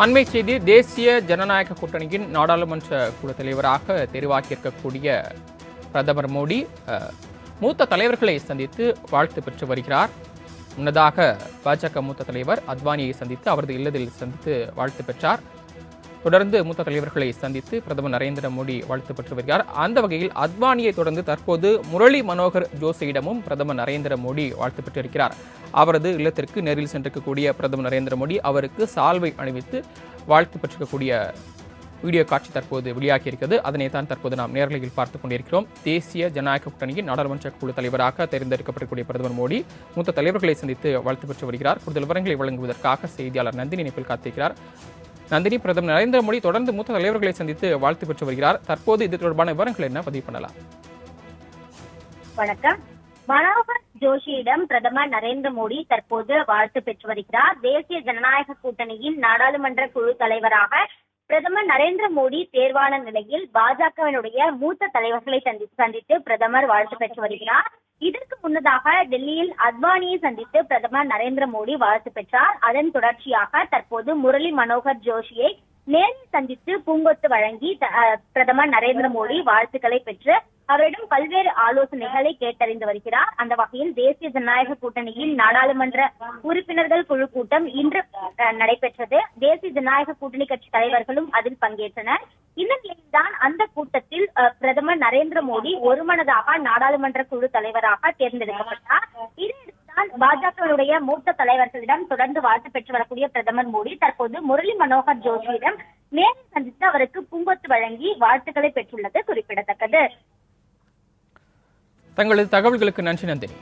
அண்மை செய்தி தேசிய ஜனநாயக கூட்டணியின் நாடாளுமன்ற குழு தலைவராக தெரிவாகியிருக்கக்கூடிய பிரதமர் மோடி மூத்த தலைவர்களை சந்தித்து வாழ்த்து பெற்று வருகிறார். முன்னதாக பாஜக மூத்த தலைவர் அத்வானியை சந்தித்து அவரது இல்லத்தில் சந்தித்து வாழ்த்து பெற்றார். தொடர்ந்து மூத்த தலைவர்களை சந்தித்து பிரதமர் நரேந்திர மோடி வாழ்த்து பெற்று வருகிறார். அந்த வகையில் அத்வானியை தொடர்ந்து தற்போது முரளி மனோகர் ஜோஷியிடமும் பிரதமர் நரேந்திர மோடி வாழ்த்து பெற்றிருக்கிறார். அவரது இல்லத்திற்கு நேரில் சென்றிருக்கக்கூடிய பிரதமர் நரேந்திர மோடி அவருக்கு சால்வை அணிவித்து வாழ்த்து பெற்றிருக்கக்கூடிய வீடியோ காட்சி தற்போது வெளியாகி இருக்கிறது. அதனை தான் தற்போது நாம் நேரலையில் பார்த்துக் கொண்டிருக்கிறோம். தேசிய ஜனநாயக கூட்டணியின் நாடாளுமன்ற குழு தலைவராக தேர்ந்தெடுக்கப்படக்கூடிய பிரதமர் மோடி மூத்த தலைவர்களை சந்தித்து வாழ்த்து பெற்று வருகிறார். கூடுதல் விவரங்களை வழங்குவதற்காக செய்தியாளர் நந்தினி இணைப்பில் காத்திருக்கிறார். நந்தினி, பிரதமர் நரேந்திர மோடி தொடர்ந்து மூத்த தலைவர்களை சந்தித்து வாழ்த்து பெற்று வருகிறார். தற்போது இது தொடர்பான விவரங்கள் என்ன பதிவு பண்ணலாம்? வணக்கம். மனோகர் ஜோஷியிடம் பிரதமர் நரேந்திர மோடி தற்போது வாழ்த்து பெற்று வருகிறார். தேசிய ஜனநாயக கூட்டணியின் நாடாளுமன்ற குழு தலைவராக பிரதமர் நரேந்திர மோடி தேர்வான நிலையில் பாஜகவினுடைய மூத்த தலைவர்களை சந்தித்து பிரதமர் வாழ்த்து பெற்று வருகிறார். இதற்கு முன்னதாக டெல்லியில் அத்வானியை சந்தித்து பிரதமர் நரேந்திர மோடி வாழ்த்து பெற்றார். அதன் தொடர்ச்சியாக தற்போது முரளி மனோகர் ஜோஷியை நேரில் சந்தித்து பூங்கொத்து வழங்கி பிரதமர் நரேந்திர மோடி வாழ்த்துக்களை பெற்று அவரிடம் பல்வேறு ஆலோசனைகளை கேட்டறிந்து வருகிறார். அந்த வகையில் தேசிய ஜனநாயக கூட்டணியின் நாடாளுமன்ற உறுப்பினர்கள் குழு கூட்டம் இன்று நடைபெற்றது. தேசிய ஜனநாயக கூட்டணி கட்சி தலைவர்களும் அதில் பங்கேற்றனர். இந்த நிலையில்தான் அந்த கூட்டத்தில் பிரதமர் நரேந்திர மோடி ஒருமனதாக நாடாளுமன்ற குழு தலைவராக தேர்ந்தெடுக்கப்பட்டார். இதையடுத்துதான் பாஜகவுடைய மூத்த தலைவர்களிடம் தொடர்ந்து வாழ்த்து பெற்று வரக்கூடிய பிரதமர் மோடி தற்போது முரளி மனோகர் ஜோஷியிடம் நேரில் சந்தித்து அவருக்கு பூங்கொத்து வழங்கி வாழ்த்துக்களை பெற்றுள்ளது குறிப்பிடத்தக்கது. தங்களது தகவல்களுக்கு நன்றி நந்தினி.